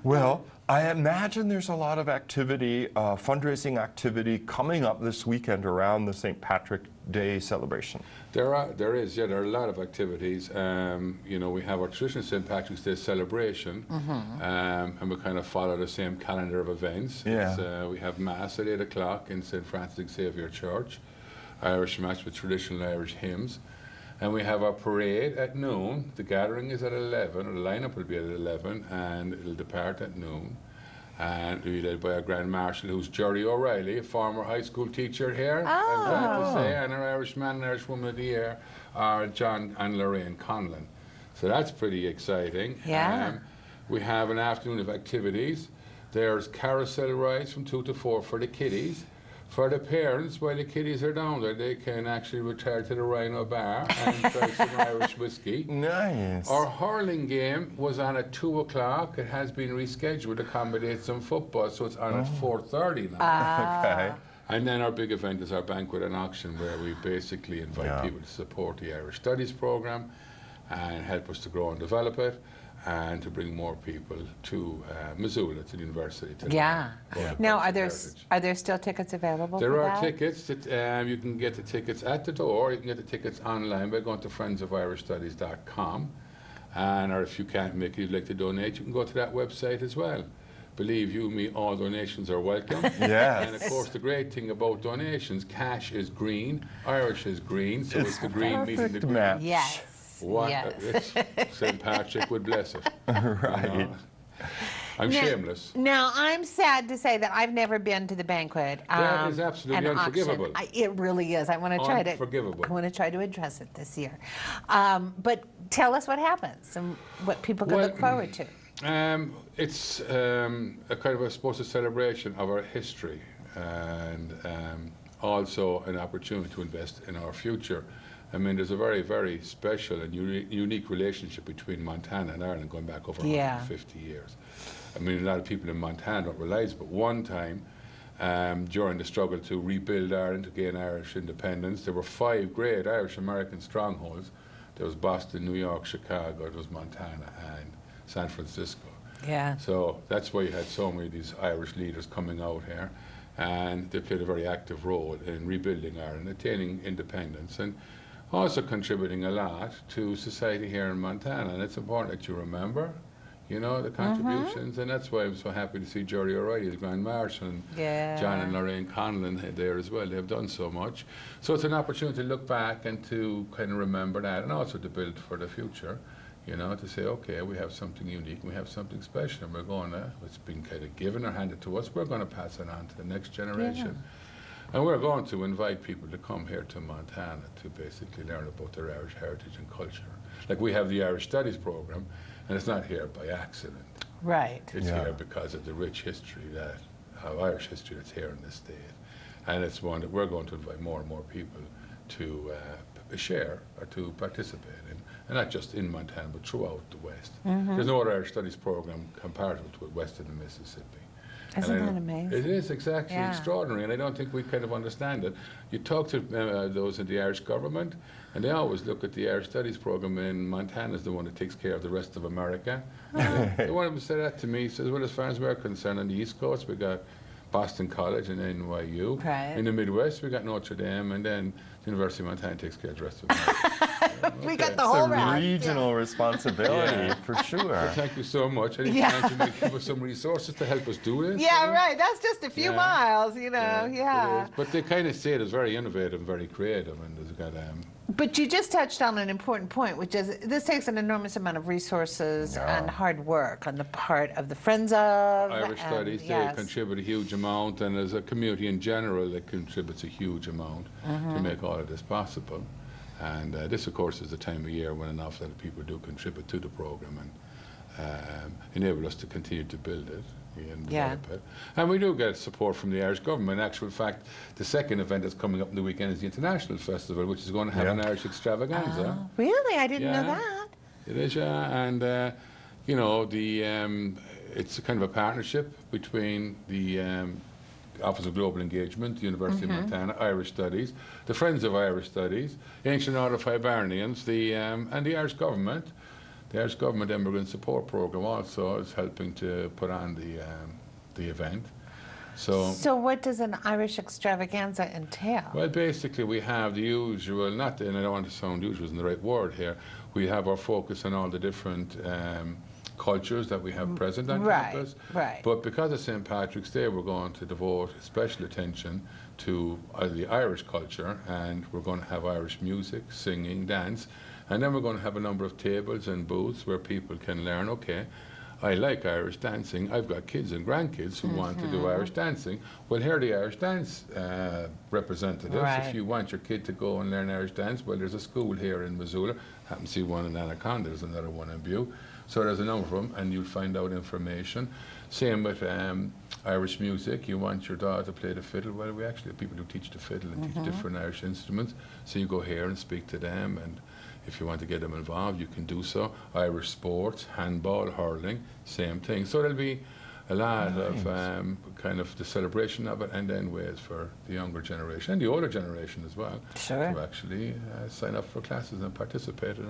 Well, I imagine there's a lot of activity, fundraising activity coming up this weekend around the St. Patrick Day celebration. There is, yeah, there are a lot of activities. You know, we have our traditional St. Patrick's Day celebration, and we kind of follow the same calendar of events. Yeah. We have Mass at 8 o'clock in St. Francis Xavier Church, Irish Mass with traditional Irish hymns. And we have our parade at noon. The gathering is at 11, or the lineup will be at 11, and it'll depart at noon. And it'll be led by our Grand Marshal, who's Jerry O'Reilly, a former high school teacher here, I'm glad to say, and our Irish man and Irish woman of the year are John and Lorraine Conlon. So that's pretty exciting. Yeah. We have an afternoon of activities. There's carousel rides from 2 to 4 for the kiddies. For the parents, while the kiddies are down there, they can actually retire to the Rhino Bar and try some Irish whiskey. Nice. Our hurling game was on at 2 o'clock. It has been rescheduled to accommodate some football, so it's on at 4:30 now. Okay. And then our big event is our banquet and auction, where we basically invite people to support the Irish Studies program and help us to grow and develop it, and to bring more people to Missoula, to the university. To Now, are there still tickets available? There for are that? tickets. That, you can get the tickets at the door. You can get the tickets online by going to friendsofirishstudies.com. Or if you can't make it, you'd like to donate, you can go to that website as well. Believe you me, all donations are welcome. Yes. And of course, the great thing about donations, cash is green, Irish is green, so it's the green meeting the green. Match. Yes. What? Yes. St. Patrick would bless it. Right. You know? I'm shameless. Now, I'm sad to say that I've never been to the banquet. That is absolutely and unforgivable. auction. It really is. I want to try Unforgivable. I want to try to address it this year. But tell us what happens and what people can look forward to. It's a kind of, I suppose, a celebration of our history, and also an opportunity to invest in our future. I mean, there's a very, very special and unique relationship between Montana and Ireland going back over 150 years. I mean, a lot of people in Montana don't realize, but one time, during the struggle to rebuild Ireland, to gain Irish independence, there were 5 great Irish-American strongholds. There was Boston, New York, Chicago, there was Montana, and San Francisco. Yeah. So that's why you had so many of these Irish leaders coming out here, and they played a very active role in rebuilding Ireland, attaining independence, and also contributing a lot to society here in Montana. And it's important that you remember, you know, the contributions, and that's why I'm so happy to see Jerry O'Reilly, the Grand Marshal, and John and Lorraine Conlon there as well. They've done so much. So it's an opportunity to look back and to kind of remember that, and also to build for the future, you know, to say, okay, we have something unique, we have something special, and we're going to, it's been kind of given or handed to us, we're going to pass it on to the next generation. And we're going to invite people to come here to Montana to basically learn about their Irish heritage and culture. Like we have the Irish Studies program, and it's not here by accident. Right. It's here because of the rich history of Irish history that's here in this state. And it's one that we're going to invite more and more people to share or to participate in. And not just in Montana, but throughout the West. There's no other Irish Studies program comparable to it west of the Mississippi. Isn't that amazing? It is exactly extraordinary, and I don't think we kind of understand it. You talk to those in the Irish government, and they always look at the Irish Studies program in Montana as the one that takes care of the rest of America. One of them said that to me. He says, well, as far as we're concerned, on the East Coast, we got Boston College and NYU. Right. In the Midwest, we got Notre Dame, and then the University of Montana takes care of the rest of it. We got the It's whole a rest. regional responsibility, for sure. Well, thank you so much. Any Yeah. chance you might give us some resources to help us do this? Yeah, right. That's just a few Yeah. miles, you know. Yeah. It is. But they kind of say it is very innovative, very creative, and there's got But you just touched on an important point, which is this takes an enormous amount of resources and hard work on the part of the Friends of Irish and- Studies. yes. They contribute a huge amount, and as a community in general, it contributes a huge amount to make all of this possible. And this, of course, is the time of year when an awful lot of people do contribute to the program and enable us to continue to build it and develop it. And we do get support from the Irish government. In actual fact, the second event that's coming up in the weekend is the International Festival, which is going to have an Irish extravaganza. Really? I didn't know Yeah. that. It is, yeah, and you know, it's a kind of a partnership between the Office of Global Engagement, the University of Montana, Irish Studies, the Friends of Irish Studies, Ancient Order of Hibernians, and the Irish Government. The Irish Government Immigrant Support Program also is helping to put on the event. So what does an Irish extravaganza entail? Well, basically, we have the usual, and I don't want to sound usual isn't the right word here, we have our focus on all the different cultures that we have present on campus. Right. But because of St. Patrick's Day, we're going to devote special attention to the Irish culture, and we're going to have Irish music, singing, dance, and then we're going to have a number of tables and booths where people can learn, okay, I like Irish dancing. I've got kids and grandkids who want to do Irish dancing. Well, here are the Irish dance representatives. Right. If you want your kid to go and learn Irish dance, well, there's a school here in Missoula. Happen to see one in Anaconda. There's another one in Butte. So there's a number of them, and you'll find out information. Same with Irish music. You want your daughter to play the fiddle. Well, we actually have people who teach the fiddle and teach different Irish instruments. So you go here and speak to them, and if you want to get them involved, you can do so. Irish sports, handball, hurling, same thing. So there'll be a lot of kind of the celebration of it, and then ways for the younger generation and the older generation as well to actually sign up for classes and participate in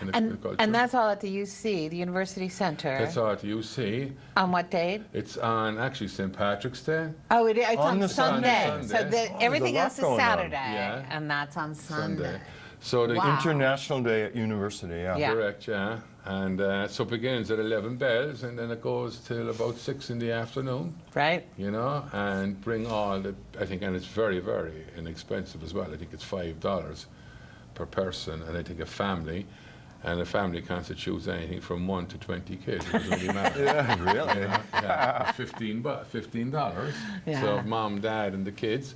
the culture. And that's all at the UC, the University Center. That's all at the UC. On what date? It's on actually St. Patrick's Day. Oh, it's on the Sunday. So everything else is Saturday, Yeah. and that's on Sunday. So the International Day at University, Correct, yeah. And so it begins at 11 bells, and then it goes till about 6 in the afternoon. Right. You know, and bring all the, I think, and it's very, very inexpensive as well. I think it's $5 per person, and I think a family can't choose anything from 1 to 20 kids. It doesn't really matter. Yeah, really? Yeah, $15. Yeah. So mom, dad, and the kids,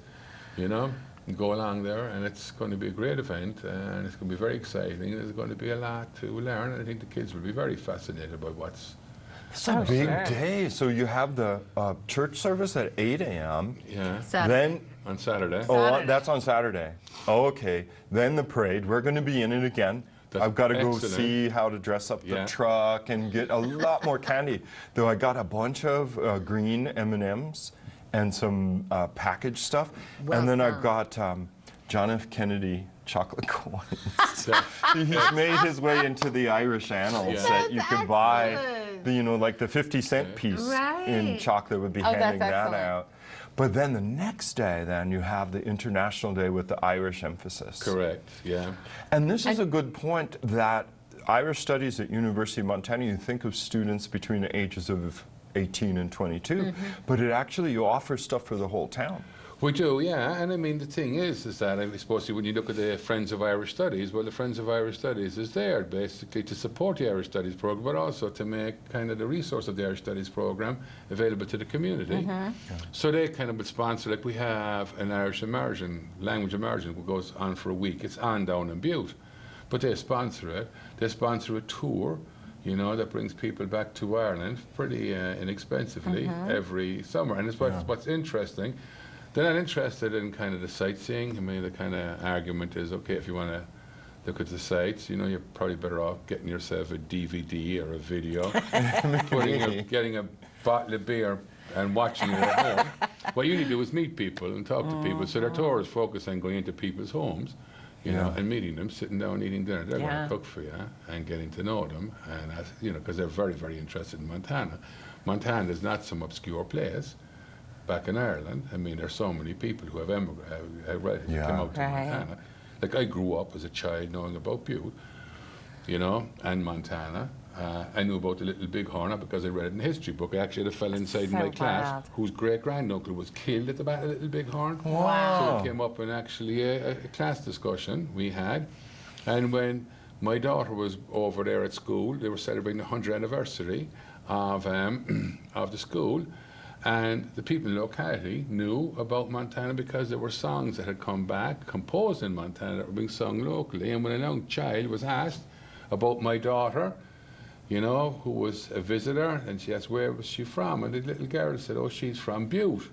you know, go along there, and it's going to be a great event, and it's going to be very exciting. There's going to be a lot to learn, and I think the kids will be very fascinated by what's. It's a big day. So you have the church service at 8 a.m. Yeah. Then on Saturday. Oh, that's on Saturday. Oh, okay. Then the parade. We're going to be in it again. I've got to go see how to dress up the truck and get a lot more candy. Though I got a bunch of green M&Ms and some packaged stuff. And then I've got John F. Kennedy chocolate coins. He's made his way into the Irish annals that you could buy, like the 50-cent piece in chocolate would be handing that out. But then the next day, you have the International Day with the Irish emphasis. Correct, yeah. And this is a good point that Irish Studies at University of Montana, you think of students between the ages of 18 and 22, but it actually offers stuff for the whole town. We do, yeah, and I mean the thing is that I suppose when you look at the Friends of Irish Studies, well, the Friends of Irish Studies is there basically to support the Irish Studies program, but also to make kind of the resource of the Irish Studies program available to the community. So they kind of would sponsor, like we have an Irish immersion, language immersion, that goes on for a week. It's on down in Butte, but they sponsor it. They sponsor a tour, that brings people back to Ireland pretty inexpensively every summer. And it's what's interesting. They're not interested in kind of the sightseeing. I mean, the kind of argument is, okay, if you want to look at the sights, you're probably better off getting yourself a DVD or a video, getting a bottle of beer and watching it at home. What you need to do is meet people and talk to people. So their tour is focused on going into people's homes, and meeting them, sitting down, eating dinner. They're going to cook for you and getting to know them, and because they're very, very interested in Montana. Montana is not some obscure place. back in Ireland. I mean, there's so many people who have relatives who Yeah. came out to Right. Montana. Like, I grew up as a child knowing about Butte, you know, and Montana. I knew about the Little Bighorn because I read it in a history book. I actually had a fellow inside So my class wild. whose great-granduncle was killed at the Battle of Little Bighorn. Wow. So it came up in actually a class discussion we had. And when my daughter was over there at school, they were celebrating the 100th anniversary of the school. And the people in the locality knew about Montana because there were songs that had come back, composed in Montana, that were being sung locally. And when a young child was asked about my daughter, you know, who was a visitor, and she asked where was she from, and the little girl said, oh, she's from Butte,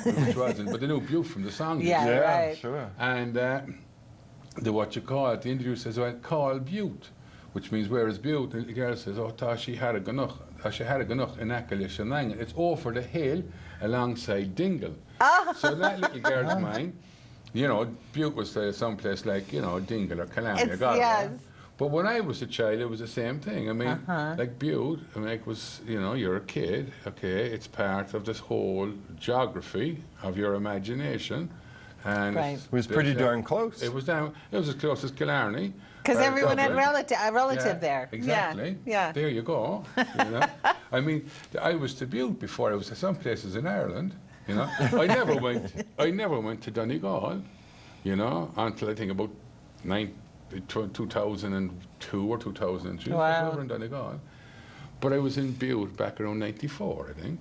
which wasn't, but they knew Butte from the song. Yeah, right. Sure. And the interview says, well, call Butte, which means where is Butte? And the girl says, oh, tá she had a ganach in Akalishanang. It's over the hill alongside Dingle. So that little girl's mind, you know, Butte was someplace like, you know, Dingle or Calamia. Yes. But when I was a child, it was the same thing. I mean, like Butte, I mean, it was, you know, you're a kid, okay, it's part of this whole geography of your imagination. And Right. It was pretty darn close. It was as close as Killarney. Because everyone had Dublin. a relative Yeah, there. Exactly. Yeah. There you go. You know? I mean, I was to Butte before I was to some places in Ireland. You know, I never went to Donegal. You know, until I think about 2002 or 2003. Wow. I was never in Donegal. But I was in Butte back around '94, I think.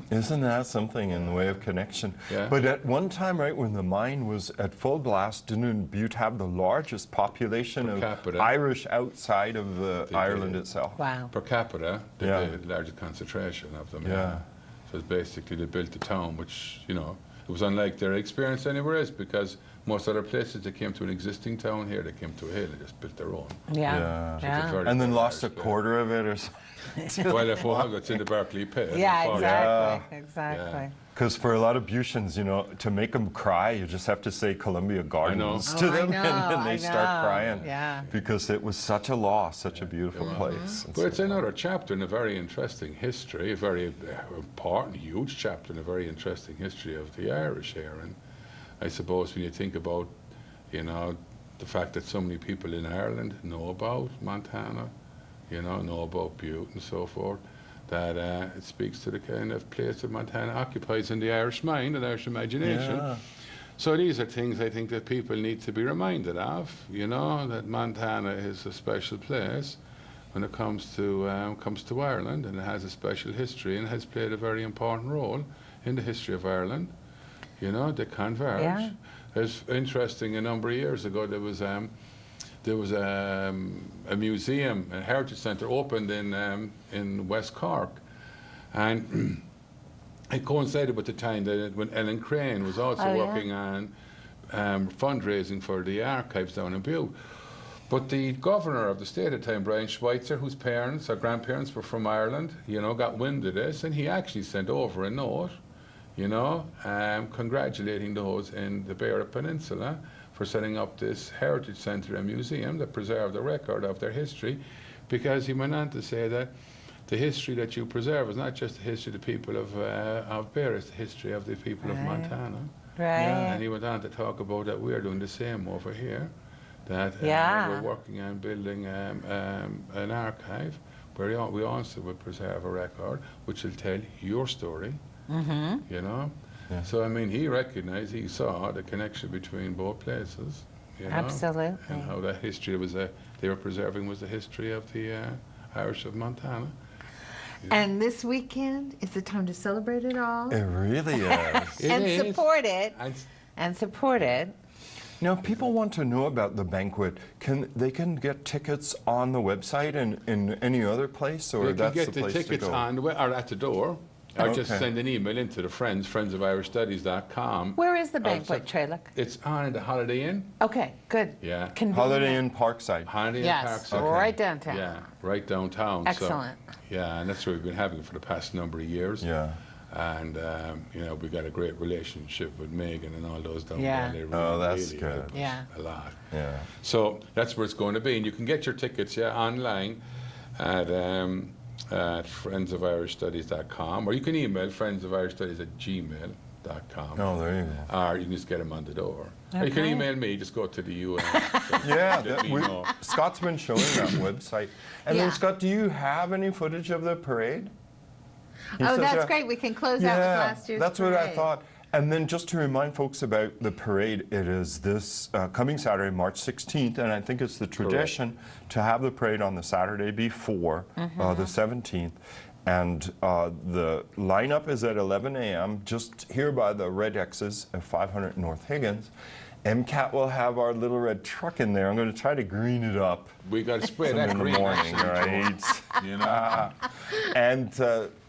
Isn't that something in the way of connection? Yeah. But at one time, right, when the mine was at full blast, didn't Butte have the largest population Per of capita. Irish outside of Ireland did. itself? Wow. Per capita, they Yeah. had the largest concentration of them. Yeah. So it's basically they built a town, which, you know, it was unlike their experience anywhere else, because most other places they came to an existing town. Here they came to a hill and just built their own. Yeah. So it's a very And then very lost a Irish quarter of it or something. Well, if it's in the Berkeley pit. Yeah, Fall- exactly. Exactly. Because for a lot of Butians, you know, to make them cry, you just have to say Columbia Gardens to Oh, I them, know, and then I they start know. crying. Yeah. Because it was such a loss, such a beautiful place. and But it's so- another chapter in a very interesting history, a very important, huge chapter in a very interesting history of the Irish here. And I suppose when you think about, you know, the fact that so many people in Ireland know about Montana, you know about Butte and so forth, that it speaks to the kind of place that Montana occupies in the Irish mind and Irish imagination. Yeah. So these are things I think that people need to be reminded of, you know, that Montana is a special place when it comes to Ireland, and it has a special history and has played a very important role in the history of Ireland. You know, they converge. Yeah. It's interesting, a number of years ago there was a museum, a heritage centre opened in West Cork, and it coincided with the time when Ellen Crane was also working on fundraising for the archives down in Butte. But the governor of the state at the time, Brian Schweitzer, whose parents or grandparents were from Ireland, you know, got wind of this, and he actually sent over a note, you know, congratulating those in the Beara Peninsula for setting up this heritage centre and museum that preserved the record of their history, because he went on to say that the history that you preserve is not just the history of the people of Beara, it's the history of the people of Montana. Right. And he went on to talk about that we are doing the same over here, that we're working on building an archive where we also will preserve a record which will tell your story, you know. Yeah. So, I mean, he recognized, he saw the connection between both places, you know. Absolutely. And how that history was, they were preserving was the history of the Irish of Montana. And this weekend is the time to celebrate it all. It really is. And support it. And support it. Now, people want to know about the banquet. They can get tickets on the website and in any other place, or They that's can get the the place to tickets go? on the or at the door. Or just Okay. send an email into the friendsofirishstudies.com. Where is the banquet, Trellick? It's on in the Holiday Inn. Okay, good. Yeah. Convenient. Holiday Inn Parkside. Holiday Yes, Inn Parkside. right downtown. Yeah, right downtown. Excellent. So, yeah, and that's where we've been having it for the past number of years. Yeah. And, you know, we got a great relationship with Megan and all those down Yeah. there. They Oh, really, that's really good. helped us Yeah. a lot. Yeah. So that's where it's going to be. And you can get your tickets, online at at friendsofirishstudies.com, or you can email friendsofirishstudies@gmail.com. Oh, there you go. Or you can just get them on the door. Or you can Okay. email me, just go to the UN. Yeah, Let me know. Scott's been showing that website. And Yeah. then, Scott, do you have any footage of the parade? He Oh, says that's that- great. We can close out with last year's that's what I parade. thought. And then just to remind folks about the parade, it is this coming Saturday, March 16th, and I think it's the tradition to have the parade on the Saturday before, the 17th. And the lineup is at 11 a.m., just here by the red X's at 500 North Higgins. MCAT will have our little red truck in there. I'm going to try to green it up. We got to spray that in the green morning, actually, right? you know.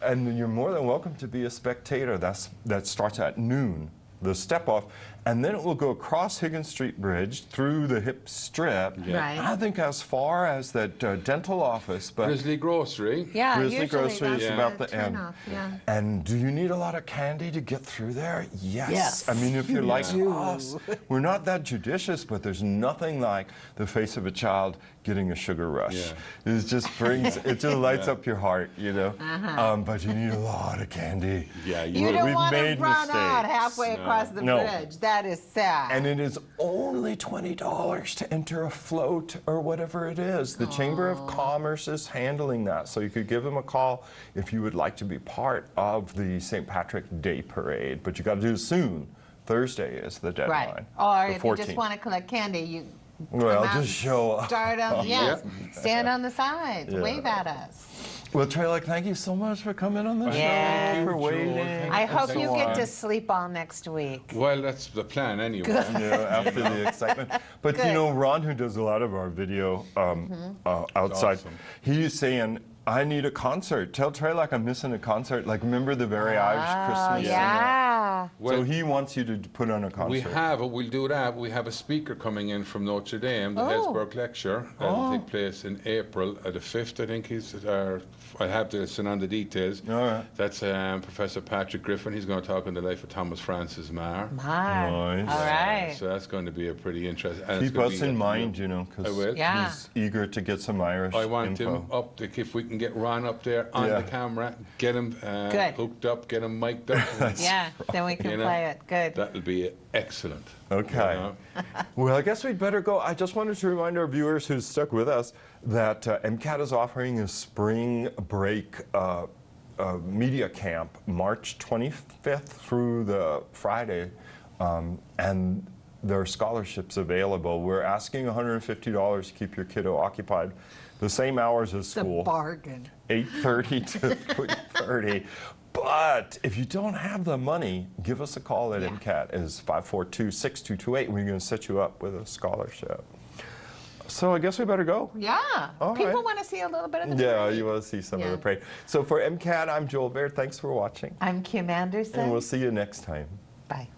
And you're more than welcome to be a spectator. That starts at noon, the step off, and then it will go across Higgins Street Bridge through the hip strip. Yeah. Right. I think as far as that dental office, but Grizzly Grocery. Yeah, Grizzly usually Grocery is that's about the the end. turnoff, yeah. And do you need a lot of candy to get through there? Yes. Yes. I mean, if you're like do. us, we're not that judicious, but there's nothing like the face of a child getting a sugar rush. Yeah. It just brings, it just lights up your heart, you know. Uh-huh. But you need a lot of candy. Yeah, You don't we've want to made run out mistakes. halfway across the No. bridge. That is sad. And it is only $20 to enter a float or whatever it is. The Chamber of Commerce is handling that. So you could give them a call if you would like to be part of the St. Patrick Day Parade. But you got to do it soon. Thursday is the deadline. Right. Or the if you just 14th. want to collect candy, you Well, come out just show up. Start on, yes. Yep. Stand on the sides. Yeah. Wave at us. Well, Trey, thank you so much for coming on the show. Yeah. Thank you for Joel. waiting. Thank I you hope so you get much. to sleep all next week. Well, that's the plan anyway. Good. Yeah, after the excitement. But you Good. know, Ron, who does a lot of our video outside, awesome. he's saying, I need a concert. Tell Trey like I'm missing a concert. Like, remember the very Irish Christmas? Yeah. So he wants you to put on a concert. We have it. We'll do that. We have a speaker coming in from Notre Dame, the Oh. Hesburgh lecture. That'll take place in April the 5th, I think. I have to send on the details. All right. That's Professor Patrick Griffin. He's going to talk on the life of Thomas Francis Marr. My. Nice. All right. So that's going to be a pretty interesting. and it's Keep gonna us be in at- mind, you know, I because will. Yeah. he's eager to get some Irish I want info. him up. If we can get Ron up there on Yeah. the camera, get him Good. hooked up, get him mic'd up. Yeah, then we can You know, play it. Good. That'll be excellent. Okay. You know? Well, I guess we'd better go. I just wanted to remind our viewers who stuck with us that MCAT is offering a spring break media camp March 25th through the Friday, and there are scholarships available. We're asking $150 to keep your kiddo occupied, the same hours as It's a school, bargain. 8:30 to 3:30. But if you don't have the money, give us a call at MCAT. It's 542-6228. We're going to set you up with a scholarship. So I guess we better go. Yeah. All People right. want to see a little bit of the Yeah, parade. you want to see some of Yeah. the parade. So for MCAT, I'm Joel Baird. Thanks for watching. I'm Kim Anderson. And we'll see you next time. Bye.